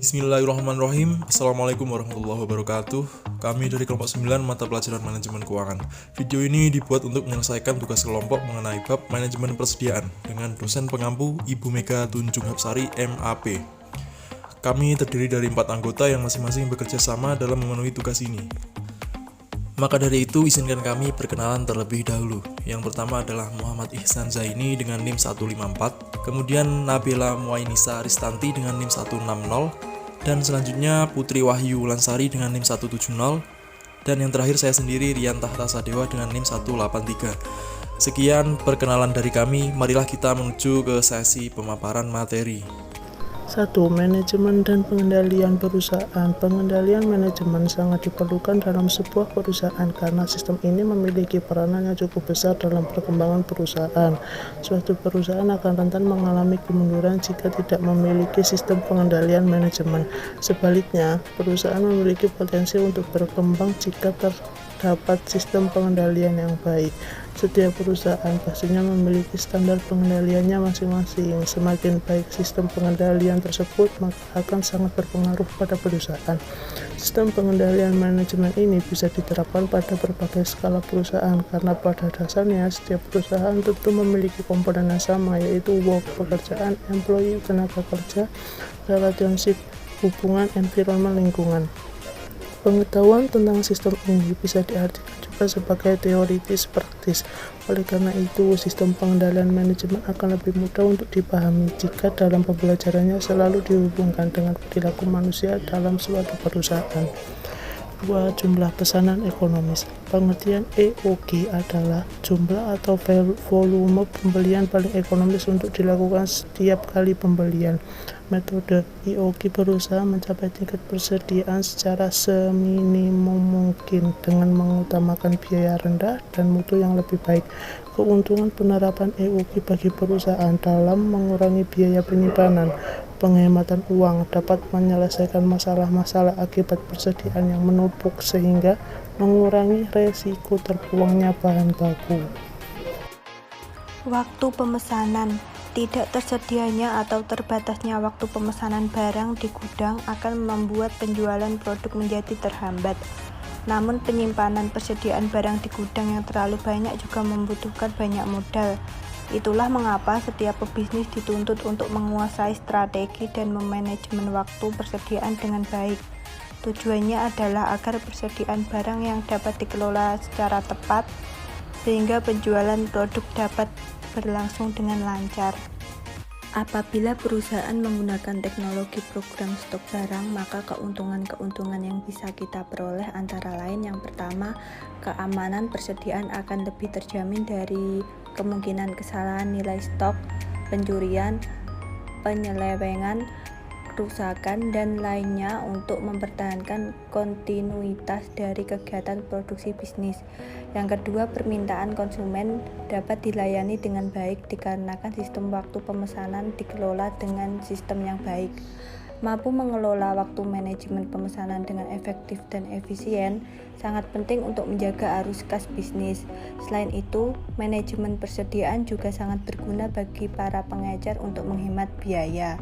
Bismillahirrahmanirrahim. Assalamualaikum warahmatullahi wabarakatuh. Kami dari kelompok 9 mata pelajaran manajemen keuangan. Video ini dibuat untuk menyelesaikan tugas kelompok mengenai bab manajemen persediaan dengan dosen pengampu Ibu Mega Tunjung Hapsari MAP. Kami terdiri dari 4 anggota yang masing-masing bekerja sama dalam memenuhi tugas ini. Maka dari itu izinkan kami perkenalan terlebih dahulu. Yang pertama adalah Muhammad Ihsan Zaini dengan NIM 154, kemudian Nabila Muainisa Ristanti dengan NIM 160, dan selanjutnya Putri Wahyu Lansari dengan NIM 170, dan yang terakhir saya sendiri Rian Tahta Sadewa dengan NIM 183. Sekian perkenalan dari kami, marilah kita menuju ke sesi pemaparan materi. 1. Manajemen dan pengendalian perusahaan. Pengendalian manajemen sangat diperlukan dalam sebuah perusahaan karena sistem ini memiliki peranan yang cukup besar dalam perkembangan perusahaan. Suatu perusahaan akan rentan mengalami kemunduran jika tidak memiliki sistem pengendalian manajemen. Sebaliknya, perusahaan memiliki potensi untuk berkembang jika terdapat sistem pengendalian yang baik. Setiap perusahaan pastinya memiliki standar pengendaliannya masing-masing. Semakin baik sistem pengendalian tersebut, maka akan sangat berpengaruh pada perusahaan. Sistem pengendalian manajemen ini bisa diterapkan pada berbagai skala perusahaan karena pada dasarnya setiap perusahaan tentu memiliki komponen yang sama, yaitu work, pekerjaan, employee, tenaga kerja, relationship, hubungan, environment, lingkungan. Pengetahuan tentang sistem ini bisa diartikan juga sebagai teoritis praktis. Oleh karena itu, sistem pengendalian manajemen akan lebih mudah untuk dipahami jika dalam pembelajarannya selalu dihubungkan dengan perilaku manusia dalam suatu perusahaan. 2. Jumlah pesanan ekonomis. Pengertian EOG adalah jumlah atau volume pembelian paling ekonomis untuk dilakukan setiap kali pembelian. Metode EOG berusaha mencapai tingkat persediaan secara seminimum mungkin dengan mengutamakan biaya rendah dan mutu yang lebih baik. Keuntungan penerapan EOG bagi perusahaan dalam mengurangi biaya penyimpanan, penghematan uang, dapat menyelesaikan masalah-masalah akibat persediaan yang menumpuk sehingga mengurangi resiko terbuangnya bahan baku. Waktu pemesanan. Tidak tersedianya atau terbatasnya waktu pemesanan barang di gudang akan membuat penjualan produk menjadi terhambat. Namun penyimpanan persediaan barang di gudang yang terlalu banyak juga membutuhkan banyak modal. Itulah mengapa setiap pebisnis dituntut untuk menguasai strategi dan memanajemen waktu persediaan dengan baik. Tujuannya adalah agar persediaan barang yang dapat dikelola secara tepat, sehingga penjualan produk dapat berlangsung dengan lancar. Apabila perusahaan menggunakan teknologi program stok barang, maka keuntungan-keuntungan yang bisa kita peroleh antara lain yang pertama, keamanan persediaan akan lebih terjamin dari kemungkinan kesalahan nilai stok, pencurian, penyelewengan, kerusakan, dan lainnya untuk mempertahankan kontinuitas dari kegiatan produksi bisnis. Yang kedua, permintaan konsumen dapat dilayani dengan baik dikarenakan sistem waktu pemesanan dikelola dengan sistem yang baik. Mampu mengelola waktu manajemen pemesanan dengan efektif dan efisien sangat penting untuk menjaga arus kas bisnis. Selain itu, manajemen persediaan juga sangat berguna bagi para pengecer untuk menghemat biaya.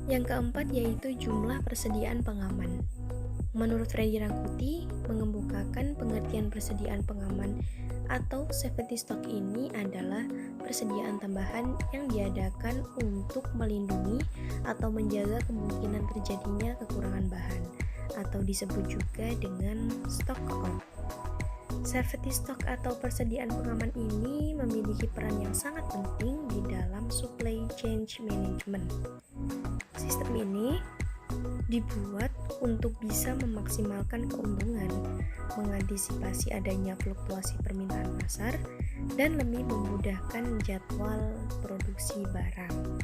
Yang keempat yaitu jumlah persediaan pengaman. Menurut Freddy Rangkuti, mengemukakan pengertian persediaan pengaman atau safety stock ini adalah persediaan tambahan yang diadakan untuk melindungi atau menjaga kemungkinan terjadinya kekurangan bahan, atau disebut juga dengan stock out. Safety stock atau persediaan pengaman ini memiliki peran yang sangat penting di dalam supply chain management. Sistem ini dibuat untuk bisa memaksimalkan keuntungan, mengantisipasi adanya fluktuasi permintaan pasar, dan lebih memudahkan jadwal produksi barang.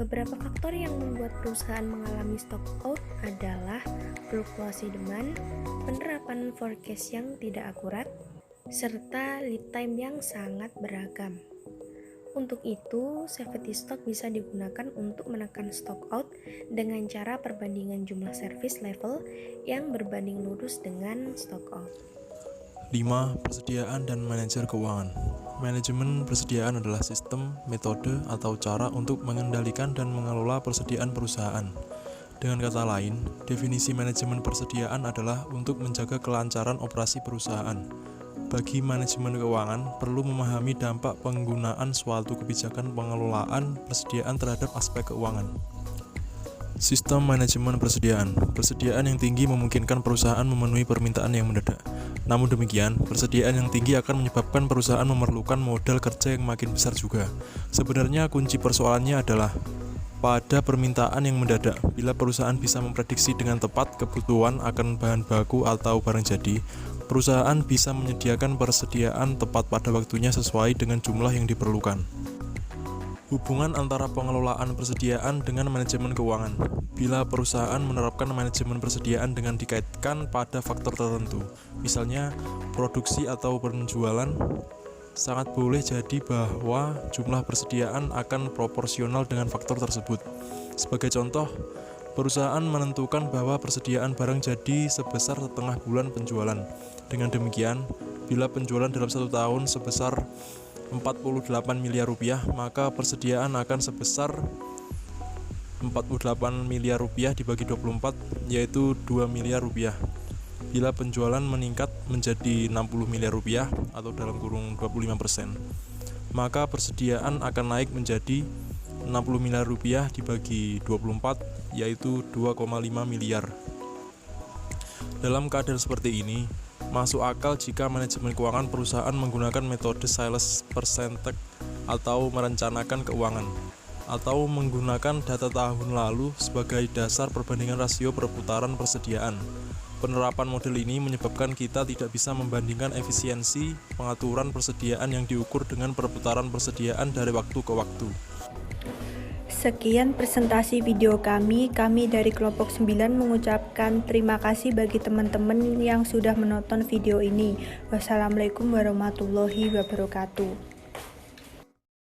Beberapa faktor yang membuat perusahaan mengalami stock out adalah fluktuasi demand, penerapan forecast yang tidak akurat, serta lead time yang sangat beragam. Untuk itu, safety stock bisa digunakan untuk menekan stock out dengan cara perbandingan jumlah service level yang berbanding lurus dengan stock out. 5. Persediaan dan manajer keuangan. Manajemen persediaan adalah sistem, metode, atau cara untuk mengendalikan dan mengelola persediaan perusahaan. Dengan kata lain, definisi manajemen persediaan adalah untuk menjaga kelancaran operasi perusahaan. Bagi manajemen keuangan, perlu memahami dampak penggunaan suatu kebijakan pengelolaan persediaan terhadap aspek keuangan. Sistem manajemen persediaan. Persediaan yang tinggi memungkinkan perusahaan memenuhi permintaan yang mendadak. Namun demikian, persediaan yang tinggi akan menyebabkan perusahaan memerlukan modal kerja yang makin besar juga. Sebenarnya kunci persoalannya adalah pada permintaan yang mendadak. Bila perusahaan bisa memprediksi dengan tepat kebutuhan akan bahan baku atau barang jadi, perusahaan bisa menyediakan persediaan tepat pada waktunya sesuai dengan jumlah yang diperlukan. Hubungan antara pengelolaan persediaan dengan manajemen keuangan. Bila perusahaan menerapkan manajemen persediaan dengan dikaitkan pada faktor tertentu, misalnya produksi atau penjualan, sangat boleh jadi bahwa jumlah persediaan akan proporsional dengan faktor tersebut. Sebagai contoh, perusahaan menentukan bahwa persediaan barang jadi sebesar setengah bulan penjualan. Dengan demikian, bila penjualan dalam 1 tahun sebesar 48 miliar rupiah, maka persediaan akan sebesar 48 miliar rupiah dibagi 24, yaitu 2 miliar rupiah. Bila penjualan meningkat menjadi 60 miliar rupiah atau dalam kurung 25%, maka persediaan akan naik menjadi 60 miliar rupiah dibagi 24, yaitu 2,5 miliar. Dalam keadaan seperti ini, masuk akal jika manajemen keuangan perusahaan menggunakan metode sales percentage atau merencanakan keuangan, atau menggunakan data tahun lalu sebagai dasar perbandingan rasio perputaran persediaan. Penerapan model ini menyebabkan kita tidak bisa membandingkan efisiensi pengaturan persediaan yang diukur dengan perputaran persediaan dari waktu ke waktu. Sekian presentasi video kami dari kelompok 9 mengucapkan terima kasih bagi teman-teman yang sudah menonton video ini. Wassalamualaikum warahmatullahi wabarakatuh.